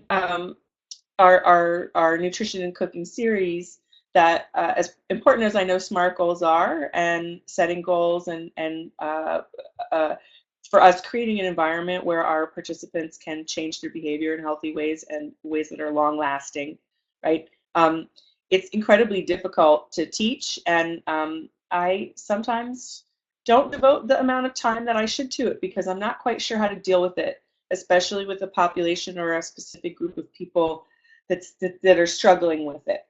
um, our nutrition and cooking series that as important as I know SMART goals are and setting goals and for us creating an environment where our participants can change their behavior in healthy ways and ways that are long lasting, right? Um, it's incredibly difficult to teach, and I sometimes don't devote the amount of time that I should to it because I'm not quite sure how to deal with it, especially with a population or a specific group of people that are struggling with it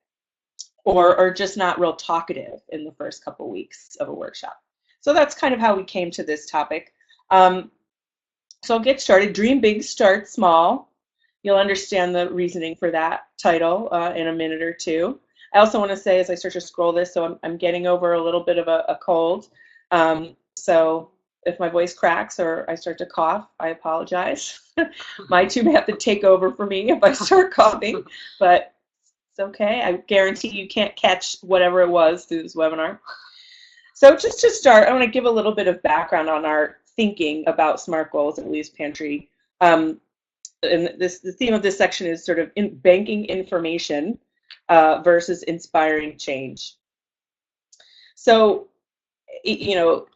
or just not real talkative in the first couple weeks of a workshop. So that's kind of how we came to this topic. Um, so I'll get started. Dream big, start small. You'll understand the reasoning for that title in a minute or two. I also want to say as I start to scroll this, so I'm getting over a little bit of a cold. So if my voice cracks or I start to cough, I apologize. My tube may have to take over for me if I start coughing, but it's okay. I guarantee you can't catch whatever it was through this webinar. So just to start, I want to give a little bit of background on our thinking about SMART goals at Lee's Pantry. And the theme of this section is sort of banking information versus inspiring change. So, you know,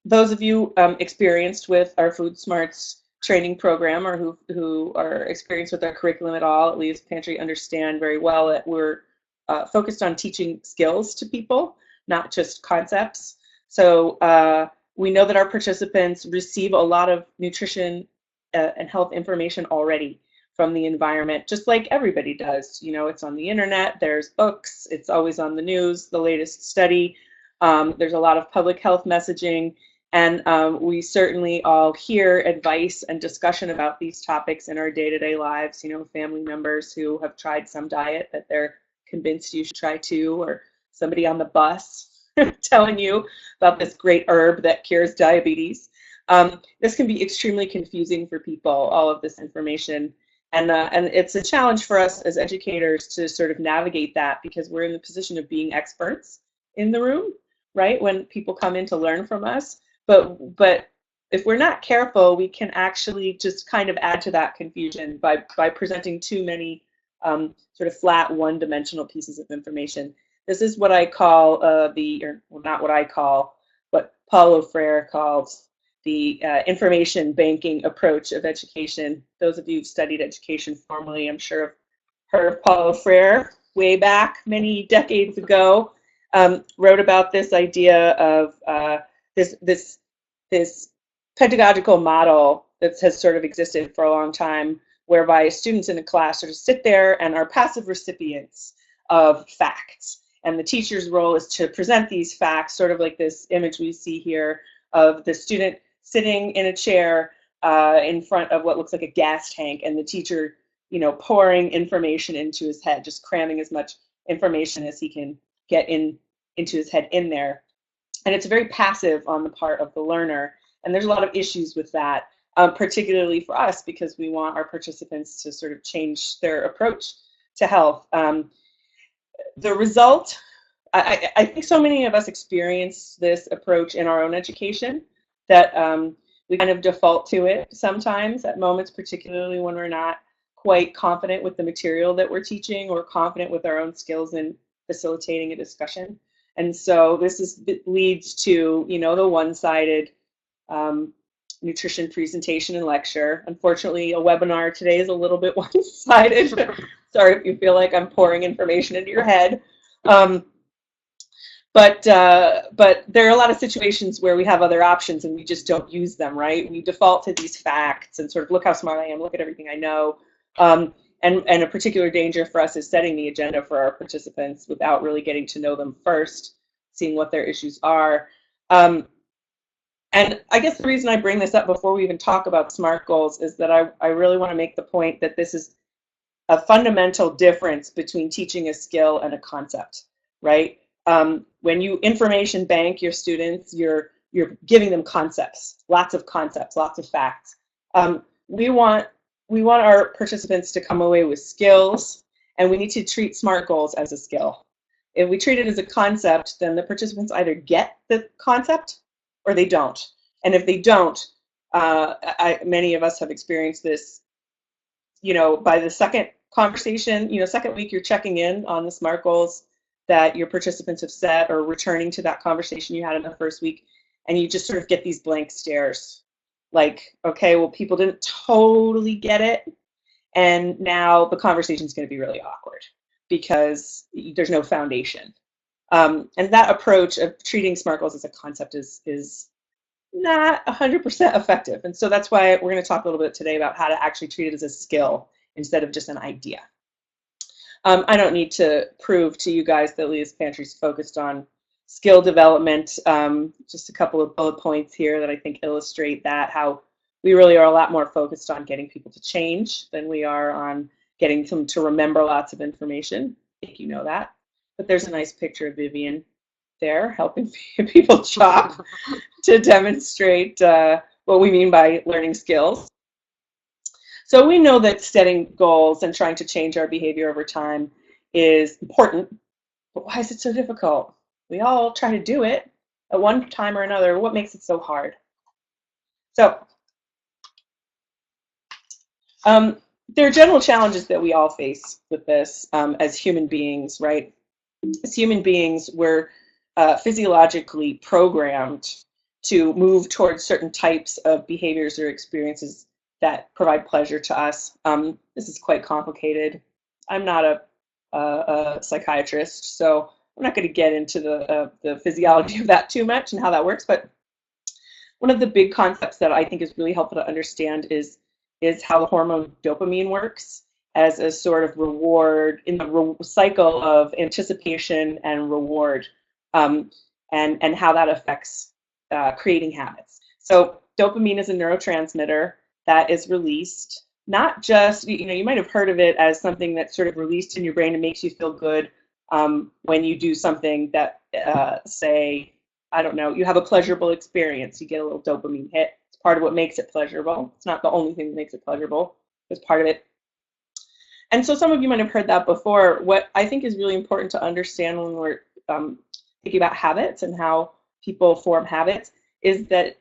those of you experienced with our Food Smarts training program or who are experienced with our curriculum at all at Lee's Pantry understand very well that we're focused on teaching skills to people, not just concepts. So we know that our participants receive a lot of nutrition and health information already from the environment, just like everybody does. You know, it's on the internet, there's books, it's always on the news, the latest study. There's a lot of public health messaging, and we certainly all hear advice and discussion about these topics in our day-to-day lives. You know, family members who have tried some diet that they're convinced you should try too, or somebody on the bus telling you about this great herb that cures diabetes. This can be extremely confusing for people, all of this information. And it's a challenge for us as educators to sort of navigate that because we're in the position of being experts in the room, right? When people come in to learn from us. But if we're not careful, we can actually just kind of add to that confusion by presenting too many sort of flat one-dimensional pieces of information. This is what I call not what I call, what Paulo Freire calls the information banking approach of education. Those of you who've studied education formally, I'm sure have heard of Paulo Freire way back many decades ago. Wrote about this idea of this pedagogical model that has sort of existed for a long time, whereby students in a class sort of sit there and are passive recipients of facts. And the teacher's role is to present these facts, sort of like this image we see here of the student sitting in a chair in front of what looks like a gas tank, and the teacher, you know, pouring information into his head, just cramming as much information as he can get into his head in there. And it's very passive on the part of the learner. And there's a lot of issues with that, particularly for us, because we want our participants to sort of change their approach to health. The result, I think so many of us experience this approach in our own education that we kind of default to it sometimes at moments, particularly when we're not quite confident with the material that we're teaching or confident with our own skills in facilitating a discussion. And so this leads to, you know, the one-sided nutrition presentation and lecture. Unfortunately, a webinar today is a little bit one-sided. Sorry if you feel like I'm pouring information into your head. But there are a lot of situations where we have other options and we just don't use them, right? We default to these facts and sort of look how smart I am, look at everything I know. And a particular danger for us is setting the agenda for our participants without really getting to know them first, seeing what their issues are. And I guess the reason I bring this up before we even talk about SMART goals is that I really want to make the point that this is a fundamental difference between teaching a skill and a concept, right? When you information bank your students, you're giving them concepts, lots of facts. We want our participants to come away with skills, and we need to treat SMART goals as a skill. If we treat it as a concept, then the participants either get the concept or they don't. And if they don't, many of us have experienced this by the second conversation, second week, you're checking in on the SMART goals that your participants have set, or returning to that conversation you had in the first week, and you just sort of get these blank stares. Like, okay, well, people didn't totally get it, and now the conversation is going to be really awkward because there's no foundation. And that approach of treating SMART goals as a concept is not 100% effective. And so that's why we're going to talk a little bit today about how to actually treat it as a skill instead of just an idea. I don't need to prove to you guys that Leah's Pantry is focused on skill development. Just a couple of bullet points here that I think illustrate that, how we really are a lot more focused on getting people to change than we are on getting them to remember lots of information. I think you know that. But there's a nice picture of Vivian there helping people chop to demonstrate what we mean by learning skills. So we know that setting goals and trying to change our behavior over time is important, but why is it so difficult? We all try to do it at one time or another. What makes it so hard? So there are general challenges that we all face with this as human beings, right? As human beings, we're physiologically programmed to move towards certain types of behaviors or experiences that provide pleasure to us. This is quite complicated. I'm not a psychiatrist, so I'm not going to get into the physiology of that too much and how that works. But one of the big concepts that I think is really helpful to understand is how the hormone dopamine works as a sort of reward in the cycle of anticipation and reward, and how that affects creating habits. So dopamine is a neurotransmitter that is released, not just, you might have heard of it as something that's sort of released in your brain and makes you feel good when you do something that, say, I don't know, you have a pleasurable experience, you get a little dopamine hit. It's part of what makes it pleasurable. It's not the only thing that makes it pleasurable. It's part of it. And so some of you might have heard that before. What I think is really important to understand when we're thinking about habits and how people form habits is that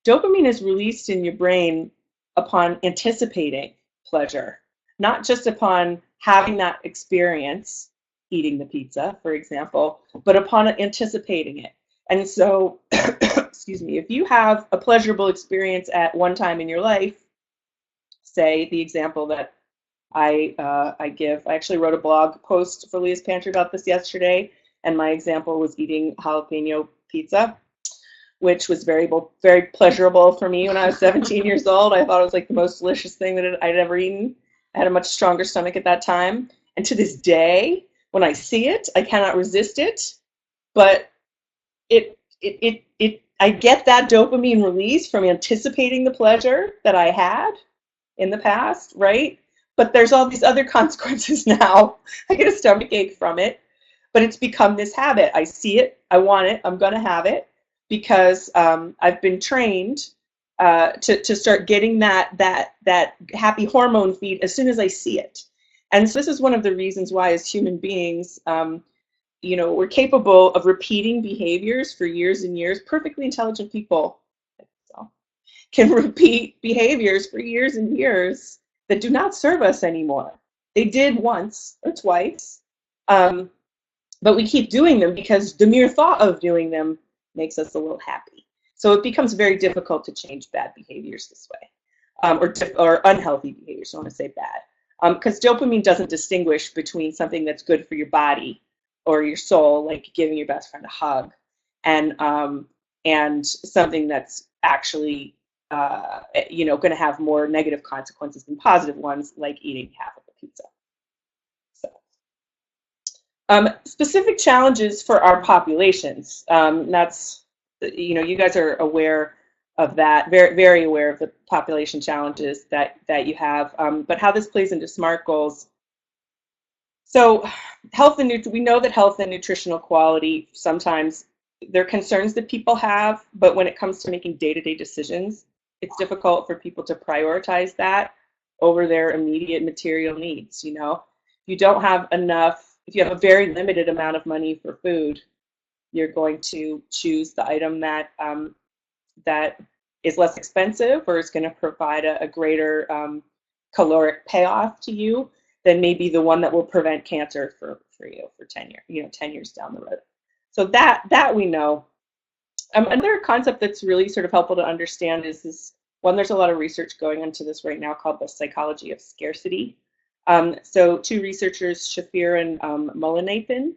dopamine is released in your brain upon anticipating pleasure, not just upon having that experience, eating the pizza, for example, but upon anticipating it. And so, excuse me, if you have a pleasurable experience at one time in your life, say the example that I give. I actually wrote a blog post for Leah's Pantry about this yesterday, and my example was eating jalapeno pizza, which was very pleasurable for me when I was 17 years old. I thought it was like the most delicious thing that I'd ever eaten. I had a much stronger stomach at that time. And to this day, when I see it, I cannot resist it. But I get that dopamine release from anticipating the pleasure that I had in the past, right? But there's all these other consequences now. I get a stomach ache from it, but it's become this habit. I see it, I want it, I'm going to have it because I've been trained to start getting that happy hormone feed as soon as I see it. And so this is one of the reasons why, as human beings, we're capable of repeating behaviors for years and years. Perfectly intelligent people can repeat behaviors for years and years that do not serve us anymore. They did once or twice, but we keep doing them because the mere thought of doing them makes us a little happy. So it becomes very difficult to change bad behaviors this way, or unhealthy behaviors. I want to say bad, because dopamine doesn't distinguish between something that's good for your body or your soul, like giving your best friend a hug, and something that's actually going to have more negative consequences than positive ones, like eating half of the pizza. So, specific challenges for our populations. That's, you guys are aware of that, very, very aware of the population challenges that you have, but how this plays into SMART goals. So, we know that health and nutritional quality, sometimes they're concerns that people have, but when it comes to making day-to-day decisions, it's difficult for people to prioritize that over their immediate material needs. If you don't have enough, if you have a very limited amount of money for food, you're going to choose the item that is less expensive or is going to provide a greater caloric payoff to you than maybe the one that will prevent cancer for you for 10 years, 10 years down the road. So that we know. Another concept that's really sort of helpful to understand is this one. There's a lot of research going into this right now called the psychology of scarcity. So two researchers, Shafir and Mullinapan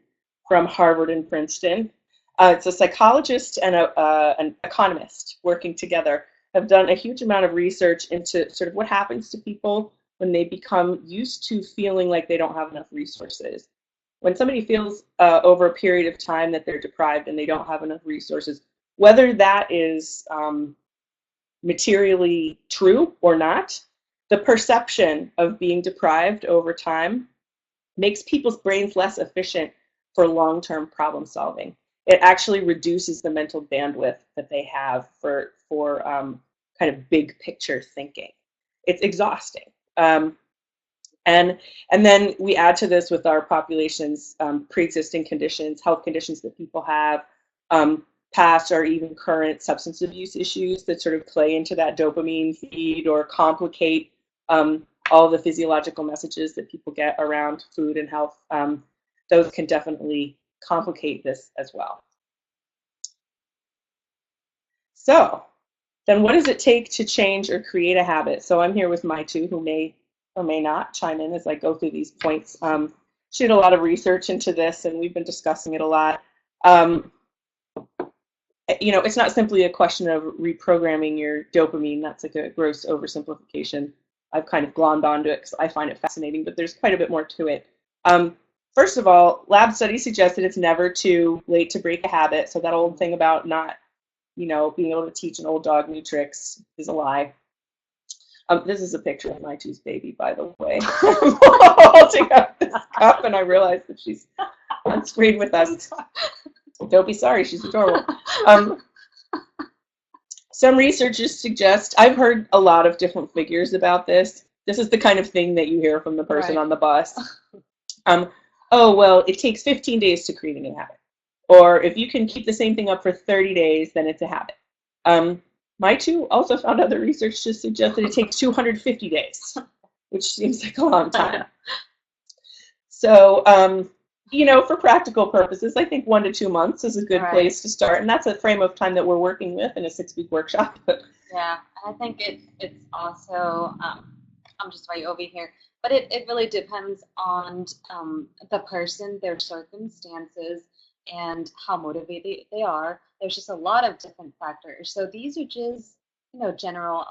from Harvard and Princeton. It's a psychologist and an economist working together, have done a huge amount of research into sort of what happens to people when they become used to feeling like they don't have enough resources. When somebody feels over a period of time that they're deprived and they don't have enough resources, whether that is materially true or not, the perception of being deprived over time makes people's brains less efficient for long-term problem solving. It actually reduces the mental bandwidth that they have for kind of big picture thinking. It's exhausting. And then we add to this with our population's pre-existing conditions, health conditions that people have, past or even current substance abuse issues that sort of play into that dopamine feed or complicate all the physiological messages that people get around food and health. Those can definitely complicate this as well. So then what does it take to change or create a habit? So I'm here with Maitu, who may or may not chime in as I go through these points. She did a lot of research into this, and we've been discussing it a lot. It's not simply a question of reprogramming your dopamine. That's like a gross oversimplification. I've kind of glommed onto it because I find it fascinating, but there's quite a bit more to it. First of all, lab studies suggest that it's never too late to break a habit. So that old thing about not, being able to teach an old dog new tricks is a lie. This is a picture of my tooth baby, by the way. I'm holding up this cup, and I realize that she's on screen with us. Don't be sorry, she's adorable. Some researchers suggest, I've heard a lot of different figures about this. This is the kind of thing that you hear from the person on the bus. Oh, well, it takes 15 days to create a new habit. Or if you can keep the same thing up for 30 days, then it's a habit. Maitu also found other research to suggest that it takes 250 days, which seems like a long time. So, for practical purposes, I think 1 to 2 months is a good place to start. And that's a frame of time that we're working with in a 6-week workshop. Yeah, I think it's also, I'm just way over here, but it really depends on the person, their circumstances, and how motivated they are. There's just a lot of different factors. So these are just, general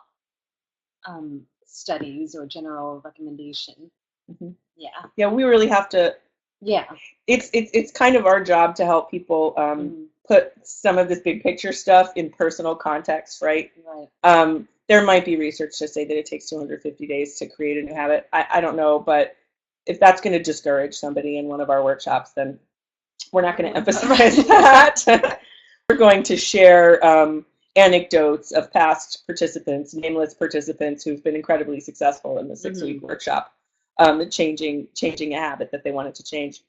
studies or general recommendations. Mm-hmm. Yeah. Yeah, we really have to. Yeah. It's kind of our job to help people put some of this big picture stuff in personal context, right? Right. There might be research to say that it takes 250 days to create a new habit. I don't know, but if that's going to discourage somebody in one of our workshops, then we're not going to emphasize that. We're going to share anecdotes of past participants, nameless participants who've been incredibly successful in the 6-week workshop, changing a habit that they wanted to change.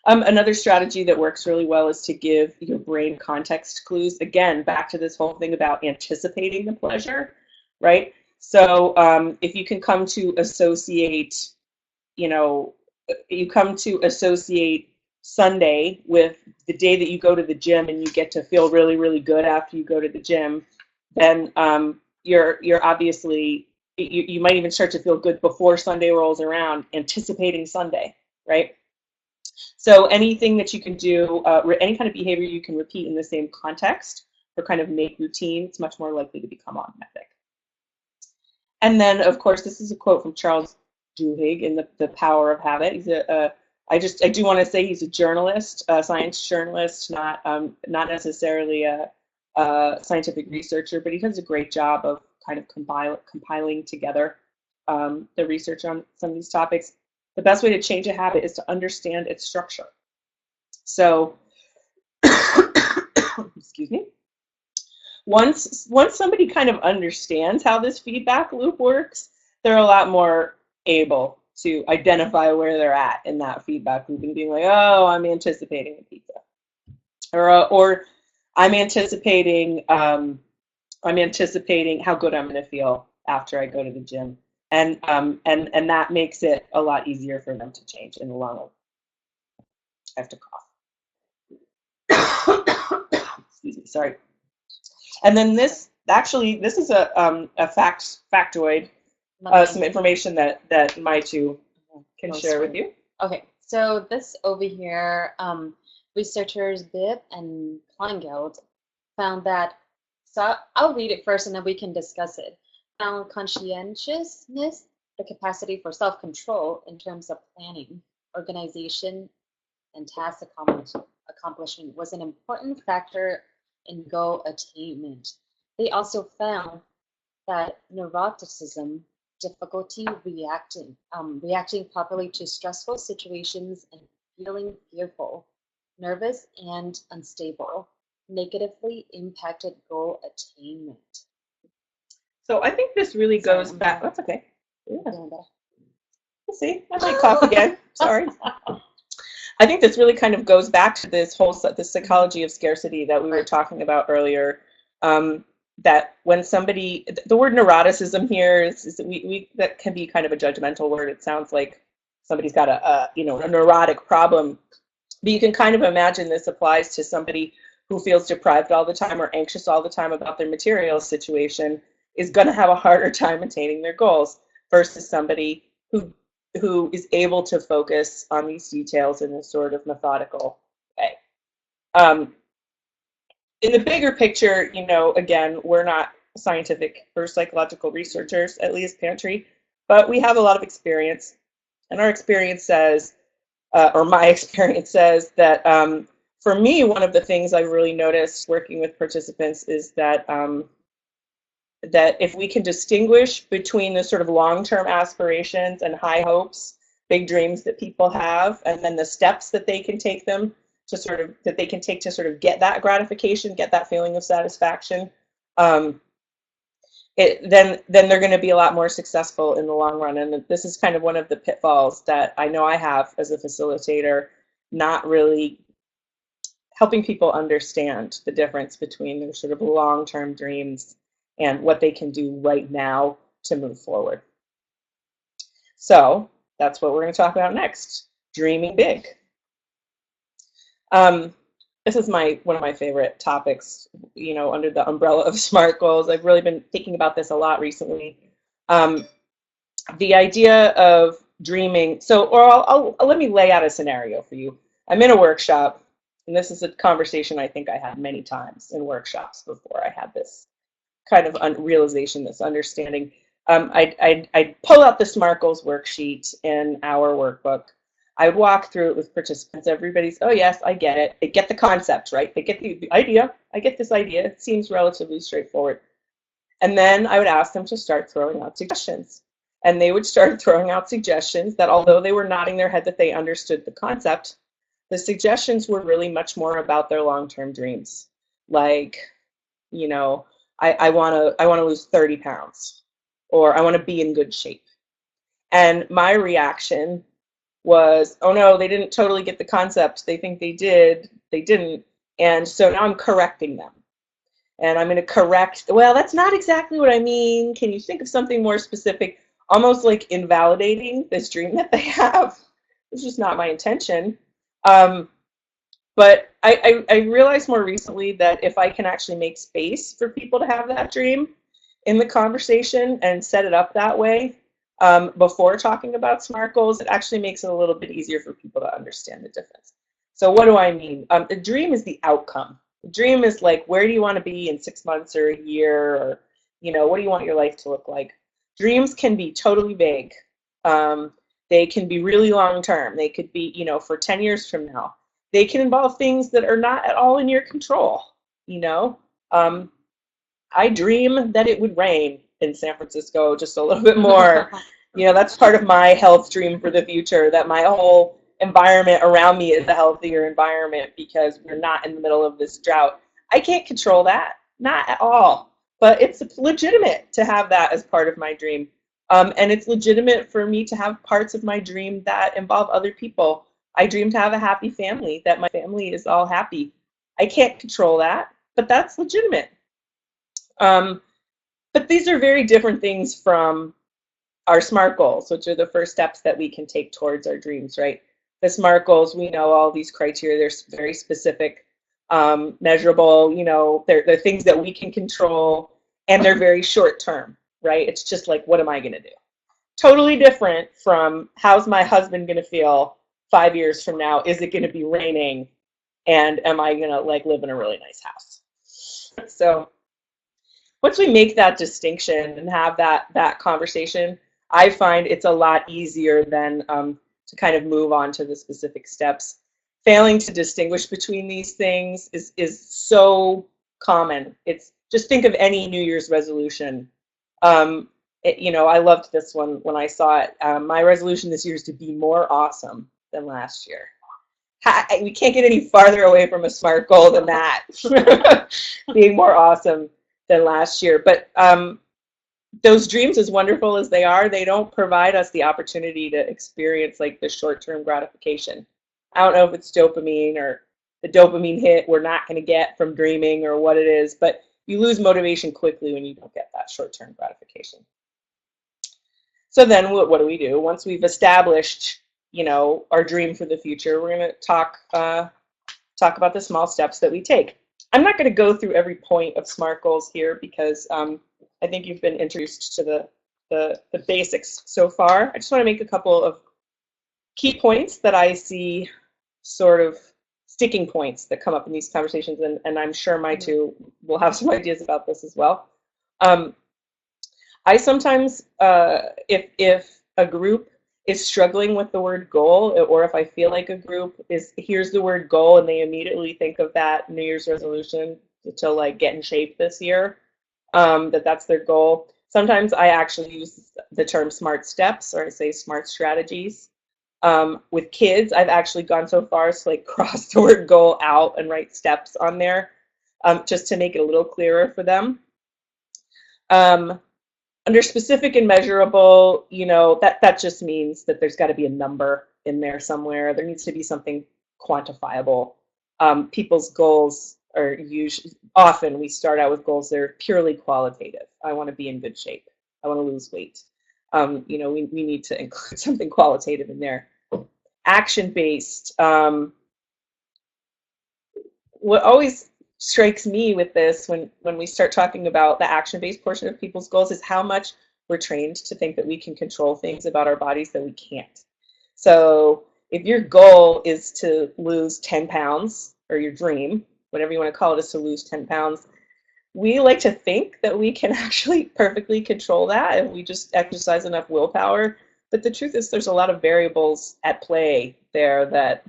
Another strategy that works really well is to give your brain context clues. Again, back to this whole thing about anticipating the pleasure, right? So if you can come to associate, Sunday with the day that you go to the gym and you get to feel really, really good after you go to the gym, then you're obviously, you might even start to feel good before Sunday rolls around, anticipating Sunday, right? So anything that you can do, any kind of behavior you can repeat in the same context or kind of make routine, it's much more likely to become automatic. And then, of course, this is a quote from Charles Duhigg in The Power of Habit. He's I do want to say he's a journalist, a science journalist, not necessarily a scientific researcher, but he does a great job of kind of compiling together the research on some of these topics. The best way to change a habit is to understand its structure. So, excuse me. Once somebody kind of understands how this feedback loop works, they're a lot more able to identify where they're at in that feedback loop and being like, oh, I'm anticipating a pizza, or I'm anticipating how good I'm going to feel after I go to the gym. and that makes it a lot easier for them to change in the long run. I have to cough. Excuse me, sorry. And then this is a factoid, some information that my two can share with you. Okay, so this over here, researchers Bibb and Kleingeld found that, so I'll read it first and then we can discuss it. Found conscientiousness, the capacity for self-control in terms of planning, organization, and task accomplishment was an important factor in goal attainment. They also found that neuroticism, difficulty reacting properly to stressful situations and feeling fearful, nervous, and unstable, negatively impacted goal attainment. So I think this really goes back. That's okay. Yeah. We'll see. I might cough again. Sorry. I think this really kind of goes back to this whole the psychology of scarcity that we were talking about earlier. That when somebody, the word neuroticism here is we that can be kind of a judgmental word. It sounds like somebody's got a neurotic problem. But you can kind of imagine this applies to somebody who feels deprived all the time or anxious all the time about their material situation is going to have a harder time attaining their goals versus somebody who is able to focus on these details in a sort of methodical way. In the bigger picture, again, we're not scientific or psychological researchers, at least Pantry, but we have a lot of experience. And our experience says, or my experience says that for me, one of the things I've really noticed working with participants is that that if we can distinguish between the sort of long-term aspirations and high hopes, big dreams that people have, and then the steps that they can take them to sort of get that gratification, get that feeling of satisfaction, then they're going to be a lot more successful in the long run. And this is kind of one of the pitfalls that I know I have as a facilitator, not really helping people understand the difference between their sort of long-term dreams and what they can do right now to move forward. So that's what we're going to talk about next, dreaming big. This is one of my favorite topics, under the umbrella of SMART goals. I've really been thinking about this a lot recently. The idea of dreaming. So, or let me lay out a scenario for you. I'm in a workshop, and this is a conversation I think I had many times in workshops before I had this kind of realization, this understanding. I'd pull out the SMART goals worksheet in our workbook. I would walk through it with participants. Everybody's, oh yes, I get it. They get the concept, right? They get the idea. I get this idea. It seems relatively straightforward. And then I would ask them to start throwing out suggestions. And they would start throwing out suggestions that, although they were nodding their head that they understood the concept, the suggestions were really much more about their long-term dreams. Like, I want to lose 30 pounds, or I want to be in good shape. And my reaction was, oh no, they didn't totally get the concept. They think they did. They didn't. And so now I'm correcting them. And I'm going to correct, well, that's not exactly what I mean. Can you think of something more specific? Almost like invalidating this dream that they have. It's just not my intention. But I realized more recently that if I can actually make space for people to have that dream in the conversation and set it up that way, before talking about SMART goals, it actually makes it a little bit easier for people to understand the difference. So what do I mean? The dream is the outcome. The dream is like, where do you want to be in 6 months or a year, or what do you want your life to look like? Dreams can be totally vague. They can be really long term. They could be, for 10 years from now. They can involve things that are not at all in your control. I dream that it would rain in San Francisco just a little bit more. That's part of my health dream for the future, that my whole environment around me is a healthier environment because we're not in the middle of this drought. I can't control that, not at all. But it's legitimate to have that as part of my dream. And it's legitimate for me to have parts of my dream that involve other people. I dream to have a happy family, that my family is all happy. I can't control that, but that's legitimate. But these are very different things from our SMART goals, which are the first steps that we can take towards our dreams, right? The SMART goals, we know all these criteria, they're very specific, measurable, they're things that we can control, and they're very short term, right? It's just like, what am I going to do? Totally different from how's my husband going to feel 5 years from now? Is it going to be raining? And am I going to like live in a really nice house? So once we make that distinction and have that conversation, I find it's a lot easier than to kind of move on to the specific steps. Failing to distinguish between these things is so common. It's just think of any New Year's resolution. I loved this one when I saw it. My resolution this year is to be more awesome than last year. We can't get any farther away from a SMART goal than that. Being more awesome than last year. But those dreams, as wonderful as they are, they don't provide us the opportunity to experience like the short-term gratification. I don't know if it's dopamine or the dopamine hit we're not going to get from dreaming or what it is, but you lose motivation quickly when you don't get that short-term gratification. So then what do we do? Once we've established, our dream for the future, we're going to talk about the small steps that we take. I'm not going to go through every point of SMART goals here because I think you've been introduced to the basics so far. I just want to make a couple of key points that I see sort of sticking points that come up in these conversations, and I'm sure my two will have some ideas about this as well. I sometimes, if a group is struggling with the word goal, or if I feel like a group hears the word goal and they immediately think of that New Year's resolution to like get in shape this year, that's their goal. Sometimes I actually use the term SMART steps, or I say SMART strategies. With kids, I've actually gone so far as to like cross the word goal out and write steps on there, just to make it a little clearer for them. Under specific and measurable, that just means that there's got to be a number in there somewhere. There needs to be something quantifiable. People's goals are usually, often we start out with goals that are purely qualitative. I want to be in good shape. I want to lose weight. We need to include something qualitative in there. Action-based. What always strikes me with this when we start talking about the action-based portion of people's goals is how much we're trained to think that we can control things about our bodies that we can't. So if your goal is to lose 10 pounds, or your dream, whatever you want to call it, is to lose 10 pounds, we like to think that we can actually perfectly control that if we just exercise enough willpower. But the truth is there's a lot of variables at play there that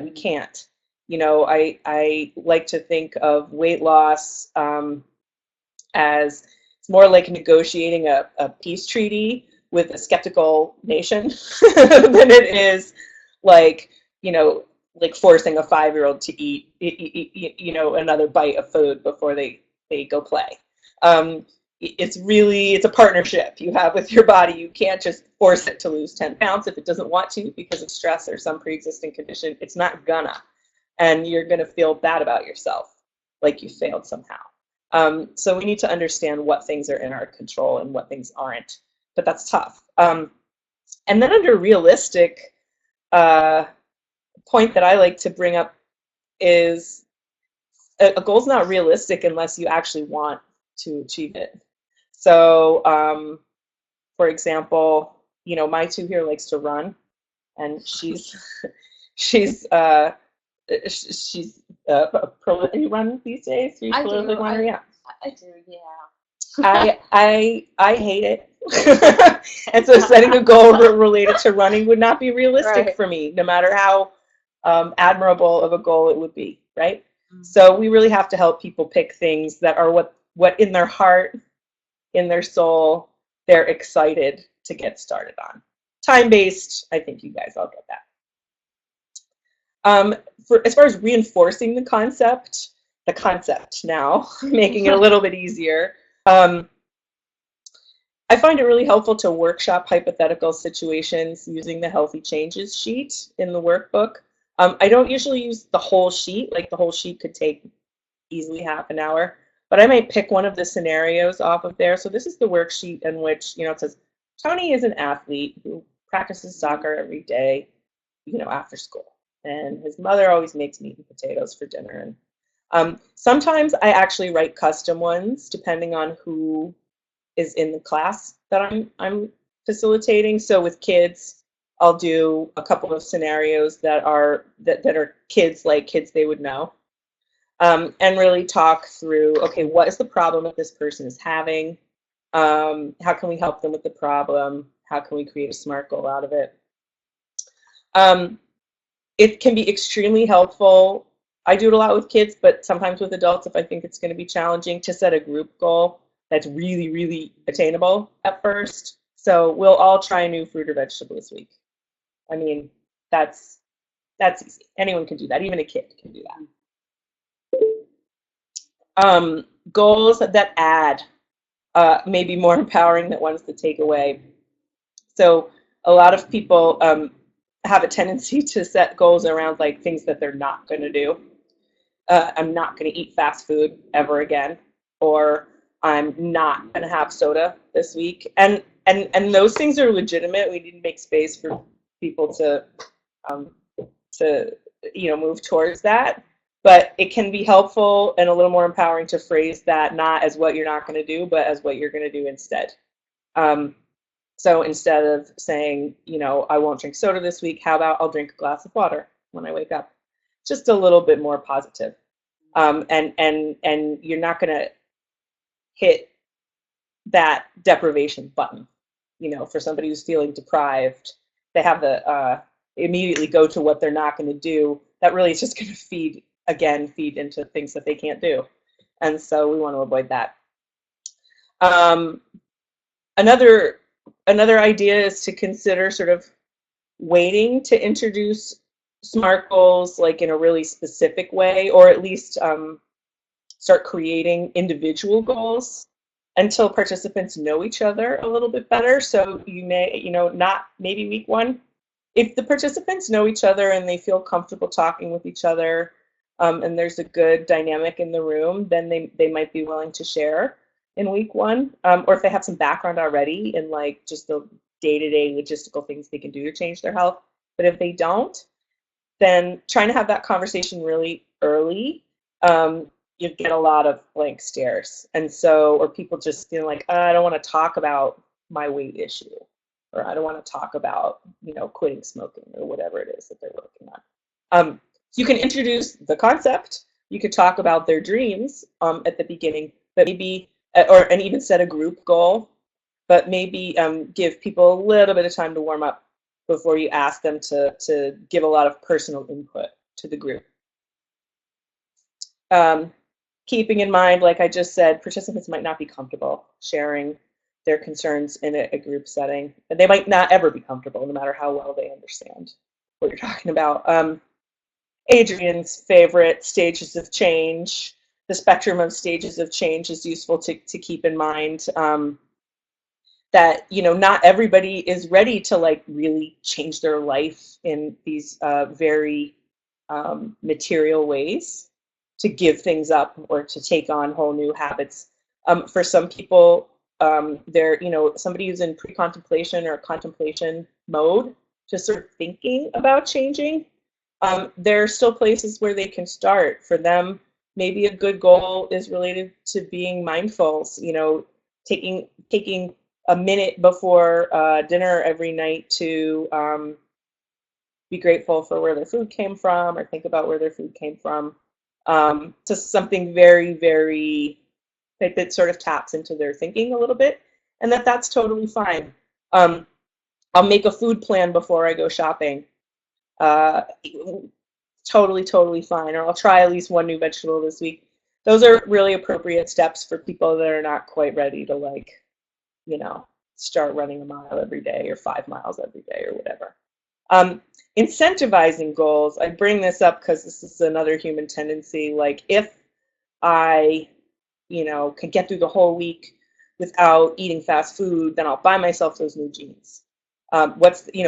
we can't. I like to think of weight loss as it's more like negotiating a peace treaty with a skeptical nation than it is like, like forcing a 5-year-old to eat another bite of food before they go play. It's a partnership you have with your body. You can't just force it to lose 10 pounds if it doesn't want to because of stress or some pre-existing condition. It's not gonna. And you're going to feel bad about yourself, like you failed somehow. So we need to understand what things are in our control and what things aren't, but that's tough. And then under realistic, point that I like to bring up is a goal's not realistic unless you actually want to achieve it. So, for example, my two here likes to run, and she's prolific runner these days. Are you prolific runner? Yeah. I do, yeah. I hate it. And so setting a goal related to running would not be realistic for me, no matter how admirable of a goal it would be, right? Mm-hmm. So we really have to help people pick things that are what in their heart, in their soul, they're excited to get started on. Time-based, I think you guys all get that. As far as reinforcing the concept now, making it a little bit easier, I find it really helpful to workshop hypothetical situations using the Healthy Changes sheet in the workbook. I don't usually use the whole sheet, like the whole sheet could take easily half an hour, but I might pick one of the scenarios off of there. So this is the worksheet in which, it says Tony is an athlete who practices soccer every day, after school. And his mother always makes meat and potatoes for dinner. And sometimes I actually write custom ones depending on who is in the class that I'm facilitating. So with kids, I'll do a couple of scenarios that are kids like kids they would know, and really talk through, okay, what is the problem that this person is having? How can we help them with the problem? How can we create a SMART goal out of it? Um, it can be extremely helpful. I do it a lot with kids, but sometimes with adults, if I think it's going to be challenging, to set a group goal that's really, really attainable at first. So we'll all try a new fruit or vegetable this week. I mean, that's that's easy. Anyone can do that. Even a kid can do that. Goals that add may be more empowering than ones that take away. So a lot of people have a tendency to set goals around like things that they're not going to do. I'm not going to eat fast food ever again, or I'm not going to have soda this week. And those things are legitimate. We need to make space for people um, to move towards that. But it can be helpful and a little more empowering to phrase that not as what you're not going to do, but as what you're going to do instead. Um, so instead of saying, I won't drink soda this week, how about I'll drink a glass of water when I wake up? Just a little bit more positive. And you're not going to hit that deprivation button. For somebody who's feeling deprived, they have the immediately go to what they're not going to do. That really is just going to feed into things that they can't do, and so we want to avoid that. Um, another another idea is to consider sort of waiting to introduce SMART goals like in a really specific way, or at least start creating individual goals until participants know each other a little bit better. So you may, not maybe week one. If the participants know each other and they feel comfortable talking with each other, and there's a good dynamic in the room, then they might be willing to share in week one. Or if they have some background already in like just the day-to-day logistical things they can do to change their health. But if they don't, then trying to have that conversation really early, you get a lot of blank stares. And so, or people just feeling like, I don't want to talk about my weight issue, or I don't want to talk about, quitting smoking or whatever it is that they're working on. So you can introduce the concept. You could talk about their dreams at the beginning, but maybe, and even set a group goal, but maybe give people a little bit of time to warm up before you ask them to give a lot of personal input to the group. Keeping in mind, like I just said, participants might not be comfortable sharing their concerns in a group setting. And they might not ever be comfortable, no matter how well they understand what you're talking about. Adrian's favorite, stages of change. The spectrum of stages of change is useful to keep in mind. That not everybody is ready to like really change their life in these very material ways, to give things up or to take on whole new habits. For some people, they're somebody who's in pre-contemplation or contemplation mode, just sort of thinking about changing. There are still places where they can start. For them, maybe a good goal is related to being mindful. Taking a minute before dinner every night to be grateful for where their food came from, or think about where their food came from. Just something very, very that sort of taps into their thinking a little bit, and that's totally fine. I'll make a food plan before I go shopping. Uh, Totally, totally fine. Or I'll try at least one new vegetable this week. Those are really appropriate steps for people that are not quite ready to start running a mile every day or 5 miles every day or whatever. Incentivizing goals, I bring this up because this is another human tendency. Like if I, can get through the whole week without eating fast food, then I'll buy myself those new jeans.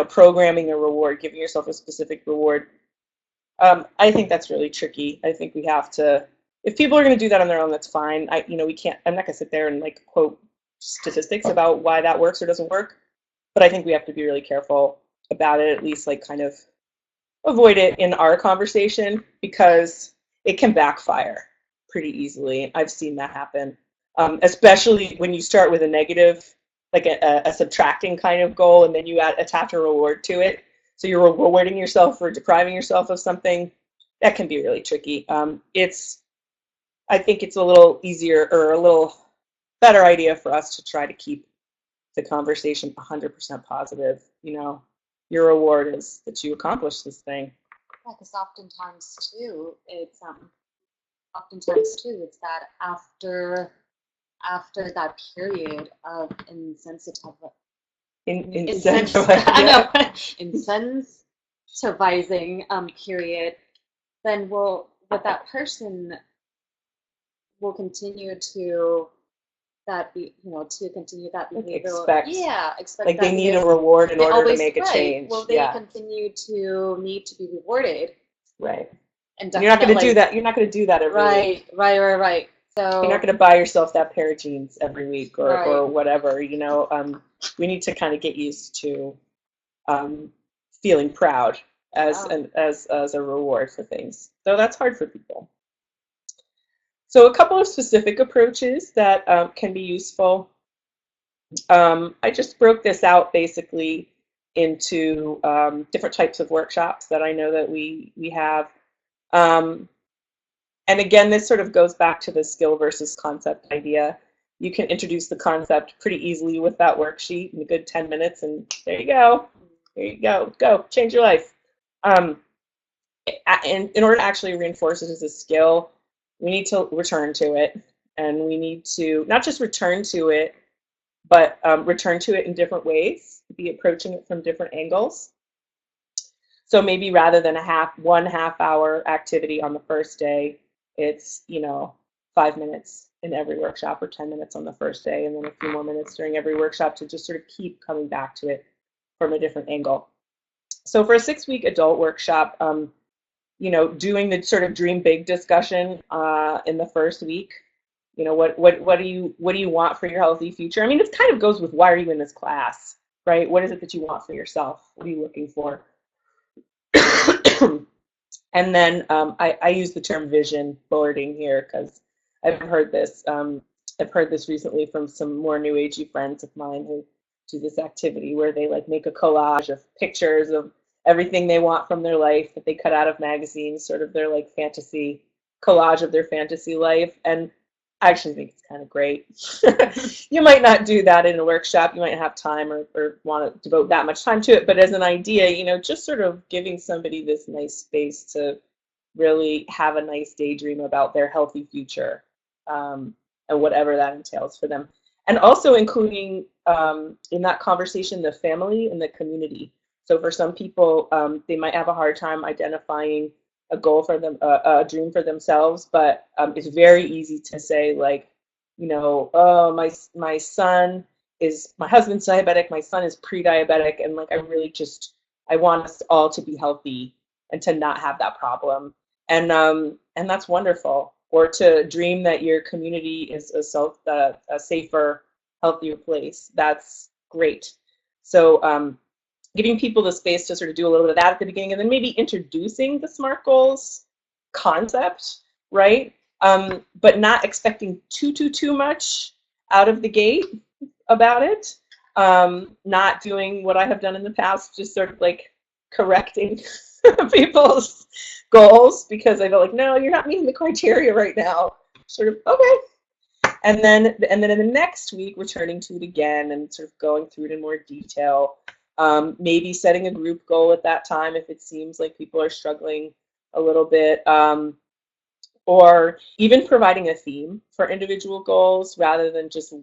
Programming a reward, giving yourself a specific reward. I think that's really tricky. I think we have to, if people are going to do that on their own, that's fine. We can't, I'm not going to sit there and like quote statistics about why that works or doesn't work. but I think we have to be really careful about it, at least like kind of avoid it in our conversation because it can backfire pretty easily. I've seen that happen, especially when you start with a negative, like a subtracting kind of goal, and then you attach a reward to it. So you're rewarding yourself for depriving yourself of something. That can be really tricky. I think it's a little easier or a little better idea for us to try to keep the conversation 100% positive. Your reward is that you accomplish this thing. Yeah, because oftentimes too it's that after that period of I know Incentive. incentivizing period, then that person will continue to to continue that Like behavior. expect, Yeah, expect like they that need a behavior. reward in They order to always make a right. change. Well, they Yeah, continue to need to be rewarded, right. and And you're not going to do definitely that. You're not going to do that every week. right. You're not So going to buy yourself that pair of jeans every week or right. whatever. We need to kind of get used to um, feeling proud as Yeah. an as a reward for things. So that's hard for people. So a couple of specific approaches that can be useful. I just broke this out basically into different types of workshops that I know that we have. Um, and again, this sort of goes back to the skill versus concept idea. You can introduce the concept pretty easily with that worksheet in a good 10 minutes, and there you go. There you go. Go change your life. Um, and in order to actually reinforce it as a skill, we need to return to it, and we need to not just return to it, but return to it in different ways, be approaching it from different angles. So maybe rather than 1.5 hour activity on the first day, it's 5 minutes in every workshop or 10 minutes on the first day, and then a few more minutes during every workshop to just sort of keep coming back to it from a different angle. So for a 6-week adult workshop, doing the sort of dream big discussion in the first week. What do you want for your healthy future? I mean, it kind of goes with why are you in this class, right? What is it that you want for yourself? What are you looking for? And then I use the term vision boarding here because I've heard this. I've heard this recently from some more new agey friends of mine who do this activity where they like make a collage of pictures of everything they want from their life that they cut out of magazines, sort of their like fantasy collage of their fantasy life. And I actually think it's kind of great. You might not do that in a workshop. You might have time or want to devote that much time to it. But as an idea, just sort of giving somebody this nice space to really have a nice daydream about their healthy future, and whatever that entails for them. And also including in that conversation the family and the community. So for some people, they might have a hard time identifying a goal for them, a dream for themselves, but it's very easy to say like, oh, my husband's diabetic, my son is pre-diabetic, and like I want us all to be healthy and to not have that problem, and that's wonderful. Or to dream that your community is a safer, healthier place. That's great. So giving people the space to sort of do a little bit of that at the beginning, and then maybe introducing the SMART goals concept, right? But not expecting too much out of the gate about it. Not doing what I have done in the past, just sort of like correcting people's goals because I felt like, no, you're not meeting the criteria right now. Sort of, okay. And then in the next week, returning to it again and sort of going through it in more detail. Maybe setting a group goal at that time if it seems like people are struggling a little bit. Or even providing a theme for individual goals rather than just,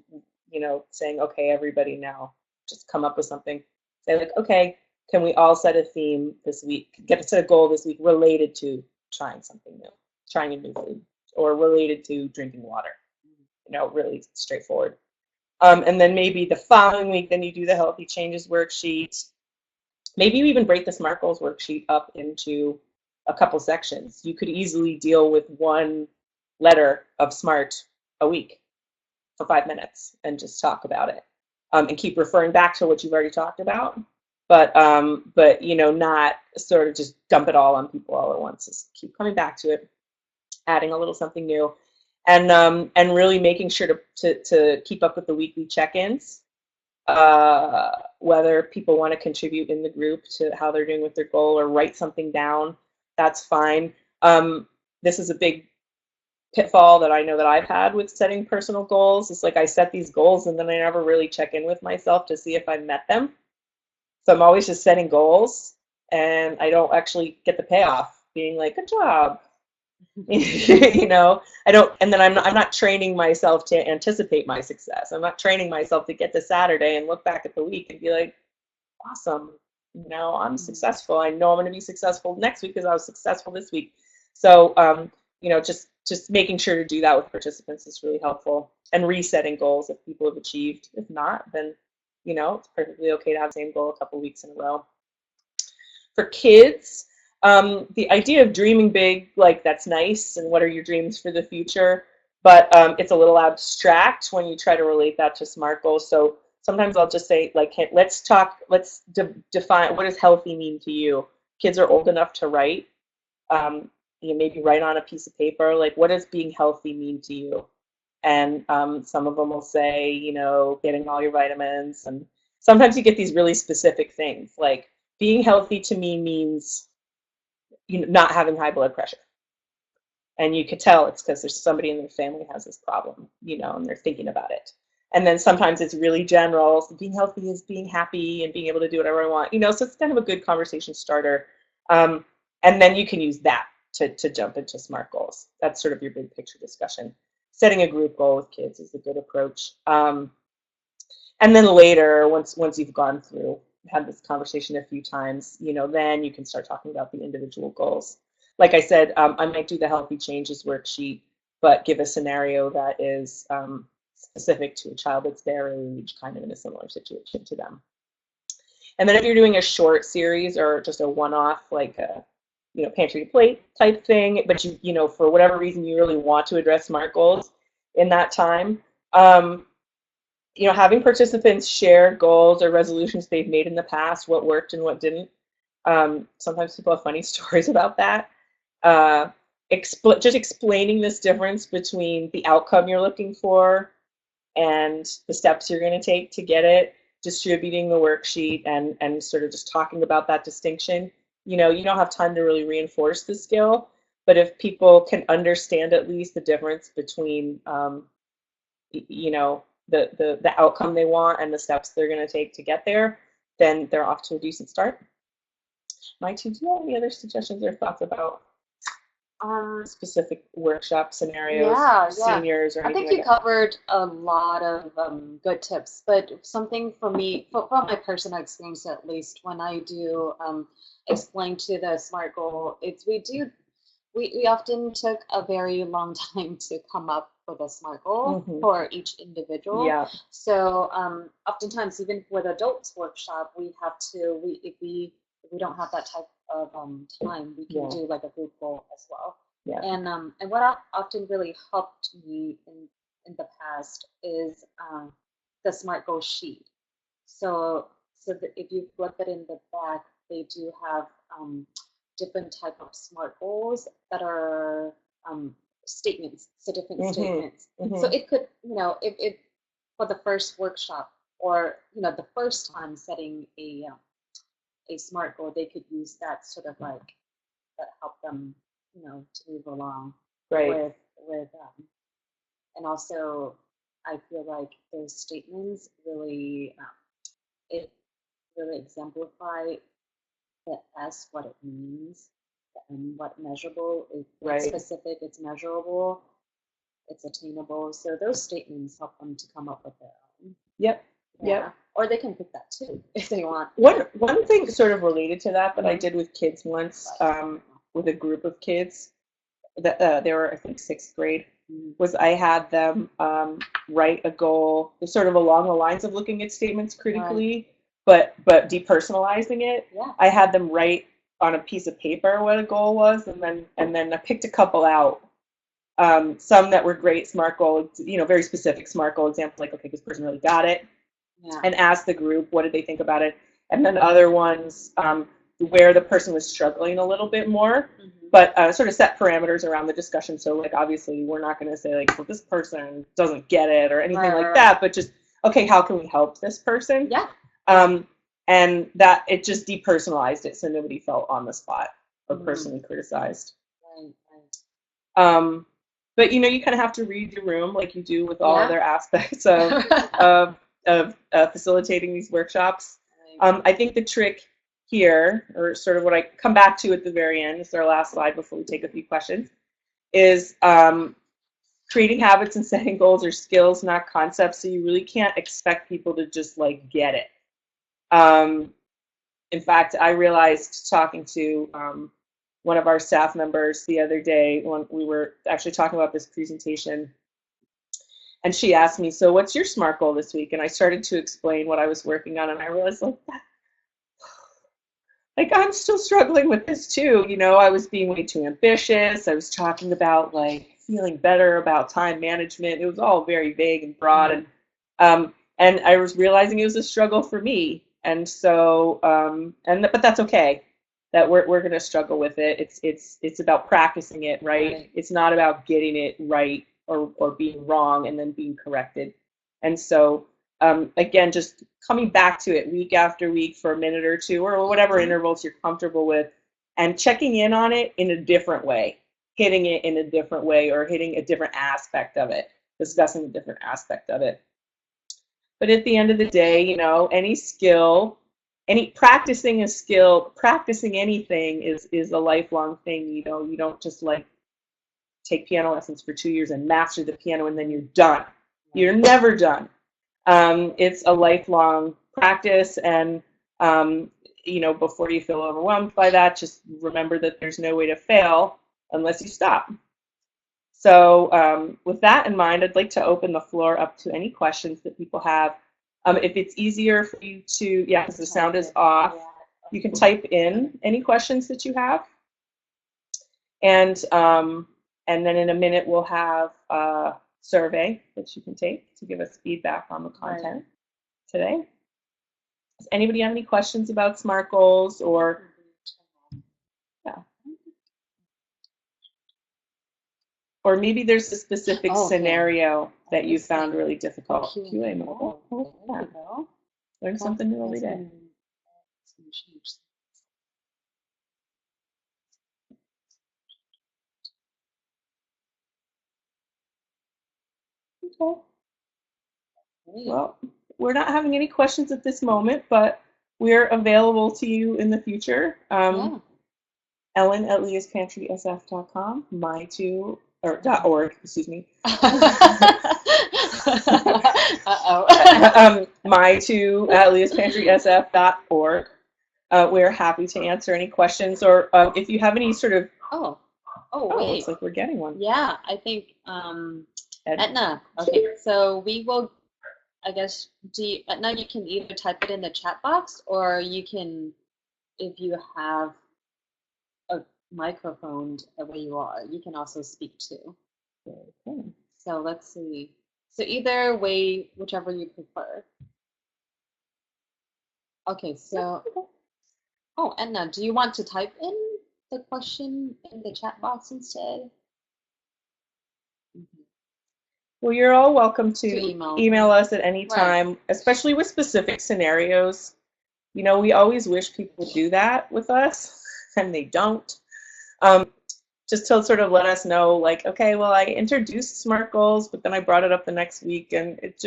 saying, okay, everybody now just come up with something. Say like, okay, can we all set a theme this week, get to set a goal this week related to trying something new, trying a new food, or related to drinking water, really straightforward. And then maybe the following week, then you do the healthy changes worksheet. Maybe you even break the SMART goals worksheet up into a couple sections. You could easily deal with one letter of SMART a week for 5 minutes and just talk about it. and keep referring back to what you've already talked about. But not sort of just dump it all on people all at once. Just keep coming back to it, adding a little something new, and really making sure to keep up with the weekly check-ins. Whether people want to contribute in the group to how they're doing with their goal or write something down, that's fine. This is a big pitfall that I know that I've had with setting personal goals. It's like I set these goals and then I never really check in with myself to see if I met them. So I'm always just setting goals and I don't actually get the payoff being like, good job. I don't, and then I'm not training myself to anticipate my success. I'm not training myself to get to Saturday and look back at the week and be like, awesome, I'm successful. I know I'm going to be successful next week because I was successful this week. So, just making sure to do that with participants is really helpful, and resetting goals if people have achieved. If not, then, it's perfectly okay to have the same goal a couple weeks in a row. For kids, the idea of dreaming big, like that's nice, and what are your dreams for the future? But it's a little abstract when you try to relate that to SMART goals. So sometimes I'll just say, like, hey, let's define what does healthy mean to you. Kids are old enough to write. Maybe write on a piece of paper, like, what does being healthy mean to you? And some of them will say, getting all your vitamins. And sometimes you get these really specific things, like being healthy to me means not having high blood pressure. And you could tell it's because there's somebody in their family has this problem, and they're thinking about it. And then sometimes it's really general. So being healthy is being happy and being able to do whatever I want, so it's kind of a good conversation starter. And then you can use that to jump into SMART goals. That's sort of your big picture discussion. Setting a group goal with kids is a good approach. And then later, once you've gone through, had this conversation a few times, then you can start talking about the individual goals. Like I said, I might do the healthy changes worksheet, but give a scenario that is specific to a child that's their age, kind of in a similar situation to them. And then if you're doing a short series or just a one-off, like a pantry to plate type thing, but for whatever reason you really want to address SMART goals in that time, having participants share goals or resolutions they've made in the past, what worked and what didn't. Sometimes people have funny stories about that. Just explaining this difference between the outcome you're looking for and the steps you're going to take to get it, distributing the worksheet, and sort of just talking about that distinction. You don't have time to really reinforce the skill, but if people can understand at least the difference between the outcome they want and the steps they're going to take to get there, then they're off to a decent start. Do you have any other suggestions or thoughts about specific workshop scenarios, seniors, or I anything think like you that? covered a lot of good tips, but something for me, from my personal experience at least, when I do explain to the SMART goal, we often took a very long time to come up with a SMART goal for each individual. Yeah. So oftentimes, even with adults workshop, if we don't have that type of time, we can do like a group goal as well. Yeah. And what often really helped me in the past is the SMART goal sheet. So if you flip it in the back, they do have different type of SMART goals that are statements, so different statements. So it could, if for the first workshop or the first time setting a SMART goal, they could use that sort of like that help them, to move along with and also I feel like those statements really it really exemplify the S, what it means, and what measurable is specific, it's measurable, it's attainable. So those statements help them to come up with their own. Yep. Yep. Or they can pick that too if they want. One thing sort of related to that I did with kids once, with a group of kids that they were, I think, 6th grade, was I had them write a goal sort of along the lines of looking at statements critically, but depersonalizing it. Yeah. I had them write on a piece of paper what a goal was, and then I picked a couple out. Some that were great SMART goal, very specific SMART goal examples, like, okay, this person really got it. Yeah. and ask the group what did they think about it. And then other ones where the person was struggling a little bit more, Hmm. but sort of set parameters around the discussion. So like obviously we're not going to say like, well, this person doesn't get it or anything Right, like right, right. that, but just okay, how can we help this person? Yeah. Um, and that it just depersonalized it, so nobody felt on the spot or Mm. personally criticized. Right, right. Um, but you kind of have to read the room like you do with all Yeah. other aspects of facilitating these workshops. Right. I think the trick here, or sort of what I come back to at the very end, is our last slide before we take a few questions, is creating habits and setting goals are skills, not concepts. So you really can't expect people to just like get it. Um, in fact, I realized talking to one of our staff members the other day when we were actually talking about this presentation, and she asked me, "So, what's your SMART goal this week?" And I started to explain what I was working on, and I realized, like I'm still struggling with this too. I was being way too ambitious. I was talking about like feeling better about time management. It was all very vague and broad, Mm. and I was realizing it was a struggle for me. And so, but that's okay. That we're gonna struggle with it. It's about practicing it, right? Right. It's not about getting it right or being wrong and then being corrected. And so, again, just coming back to it week after week for a minute or two or whatever Mhm. intervals you're comfortable with, and checking in on it in a different way, hitting it in a different way, or hitting a different aspect of it, discussing a different aspect of it. But at the end of the day, any skill, any practicing a skill, practicing anything is a lifelong thing. You don't just like take piano lessons for 2 years and master the piano and then you're done. You're Right. never done. It's a lifelong practice, and before you feel overwhelmed by that, just remember that there's no way to fail unless you stop. So, with that in mind, I'd like to open the floor up to any questions that people have. If it's easier for you to, yeah, because the sound Type is it. off, Yeah. you can type in any questions that you have, and and then in a minute we'll have a survey that you can take to give us feedback on the Right. content today. Does anybody have any questions about SMART goals or, yeah, or maybe there's a specific Oh, okay. scenario that you found Listening. really Oh, difficult? QA Q&A. mode. Oh, Oh, there yeah. we go. Learn something new every day. Change. Okay. Great. Well, we're not having any questions at this moment, but we're available to you in the future. Yeah. Ellen at leahspantrysf.com, my two, or .org, excuse me. Uh-oh. My two at leahspantrysf.org. We're happy to answer any questions, or if you have any sort of, Oh. Oh, oh, looks wait. like we're getting one. Yeah, I think Ed? Etna. Okay, so we will, I guess, Etna, you can either type it in the chat box or you can, if you have a microphone the way you are, you can also speak too. Okay. So let's see. So either way, whichever you prefer. Okay, so, oh, Edna, do you want to type in the question in the chat box instead? Mhm. Well, you're all welcome To to email. email us at any Right. time, especially with specific scenarios. We always wish people would do that with us, and they don't. Um, just to sort of let us know, like, okay, well, I introduced SMART goals, but then I brought it up the next week, and it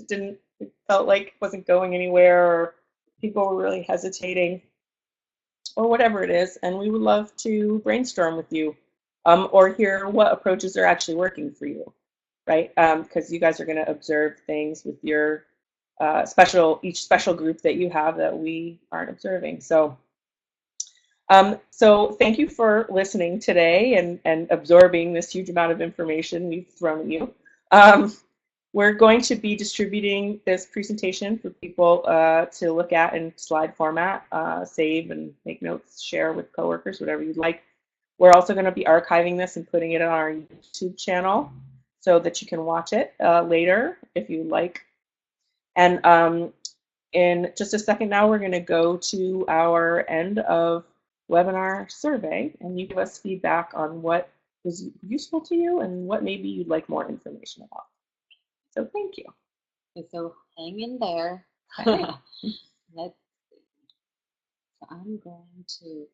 didn't, it felt like it wasn't going anywhere, or people were really hesitating, or whatever it is, and we would love to brainstorm with you, or hear what approaches are actually working for you, right? Because you guys are going to observe things with your each special group that you have that we aren't observing. So thank you for listening today and absorbing this huge amount of information we've thrown at you. Um, we're going to be distributing this presentation for people to look at in slide format, save and make notes, share with coworkers, whatever you'd like. We're also going to be archiving this and putting it on our YouTube channel so that you can watch it later if you like. And in just a second now, we're going to go to our end of webinar survey, and you give us feedback on what was useful to you and what maybe you'd like more information about. So thank you. So hang in there. Okay. Let's see. So I'm going to